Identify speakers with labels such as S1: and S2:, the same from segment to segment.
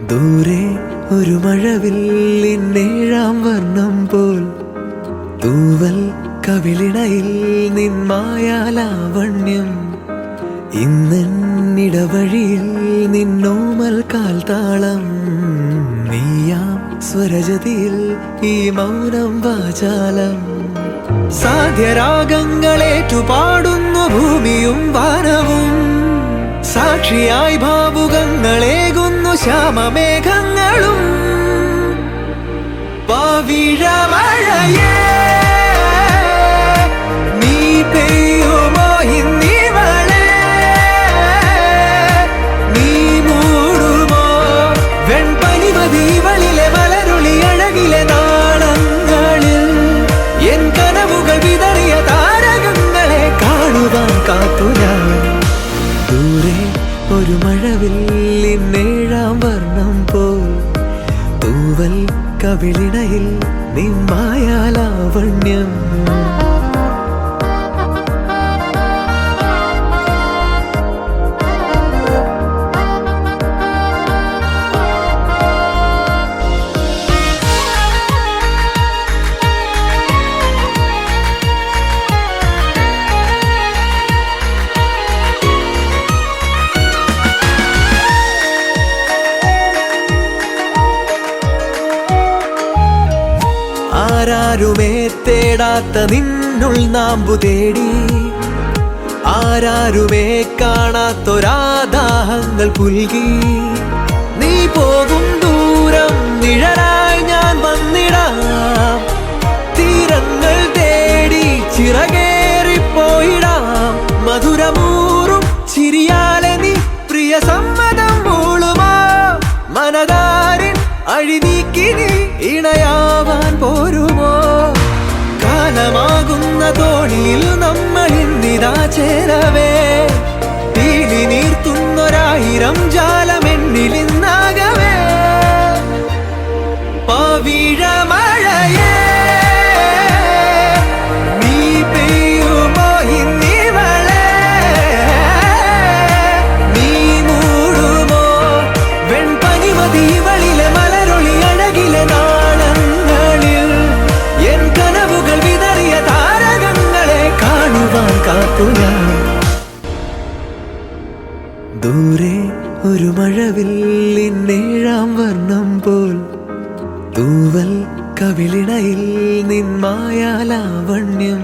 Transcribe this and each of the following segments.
S1: ദൂരെ ഒരു മഴവില്ലിന്നേഴാം വർണ്ണം പോൽ തൂവൽ കവിളിണയിൽ നിന്മായാലാവണ്യം ഇന്നിടവഴിയിൽ നിന്നോമൽ കാൽത്താളം നീയാം സ്വരജതിയിൽ ഈ മൗനം വാചാലം സാധ്യരാഗങ്ങളേറ്റുപാടുന്നു ഭൂമിയും വാനവും സാക്ഷിയായി ഭാവുകങ്ങളേകുന്നു ശ്യാമമേഘങ്ങളും പവിഴമഴയേ നീ പെയ്യുമോ ഇന്നിവളെ നീ മൂടുമോ വെൺപനിമതിവളിലെ മലരുളി അഴകിലെ നാളങ്ങളിൽ എൻ കനവുകൾ വിതറിയ താരകങ്ങളെ കാണുവാൻ കാത്തു ഞാൻ ദൂരെ ഒരു മഴവില്ലിന്നേഴാം വർണ്ണം പോൽ തൂവൽ കവിളിണയിൽ നിന്മായാലാവണ്യം ആരാരുമേ തേടാത്ത നിന്നുൾ നാമ്പു തേടി ആരാരുമേ കാണാത്തൊരാദാഹങ്ങൾ പുൽകി നീ പോകും ദൂരം നിഴലായി ഞാൻ വന്നിടാം തീരങ്ങൾ തേടി ചിറകേറിപ്പോയിടാം മധുരമൂറും ചിരിയാലെ നീ പ്രിയ സമ്മതം മൂളുമാ മനതാരിൻ അഴിനീക്കി നീ ഇണയാവാൻ പോരുമോ കാലമാകുന്ന തോണിയിൽ നമ്മൾ ഇന്നിതാ ചേരവേ തീലി നീർത്തുന്നൊരായിരം ജാലമെന്നിലിന്നാകവേ പവിഴമഴയേ നീ പെയ്യുമോ ഇന്നിവളെ നീ മൂടുമോ വെൺപനിമതിവളിലെ മലരൊളി അഴകിലെ നാളങ്ങളിൽ എൻ കനവുകൾ വിതറിയ താരകങ്ങളെ കാണുവാൻ കാത്തു ഞാൻ ദൂരെ ഒരു മഴവില്ലിന്നേഴാം വർണ്ണം പോൽ തൂവൽ കവിളിണയിൽ നിന്മായാലാവണ്യം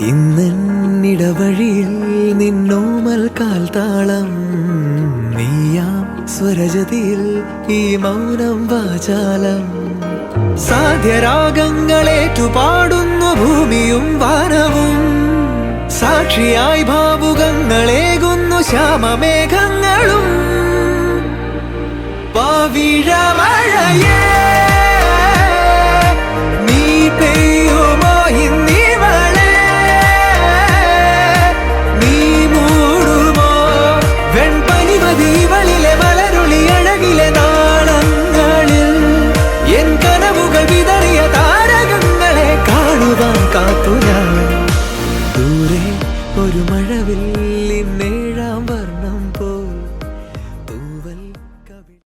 S1: ഇന്നിടവഴിയിൽ നിന്നോമൽ കാൽത്താളം നീയാം സ്വരജതിയിൽ ഈ മൗനം വാചാലം സാധ്യരാഗങ്ങളേറ്റുപാടുന്നു ഭൂമിയും വാനവും സാക്ഷിയായി ഭാവുകങ്ങളേകുന്നു ശ്യാമമേഘങ്ങളും പവിഴമഴയേ നീ പെയ്യുമോ ഇന്നിവളെ നീ മൂടുമോ വെൺപനിമതിവളിലെ മലരുളി അഴകിലെ നാളങ്ങളിൽ എൻ കനവുകൾ വിതറിയ താരകങ്ങളെ കാണുവാൻ കാത്തു ഞാൻ ദൂരെ ഒരു മഴവില്ലിന്നേഴാം വർണ്ണം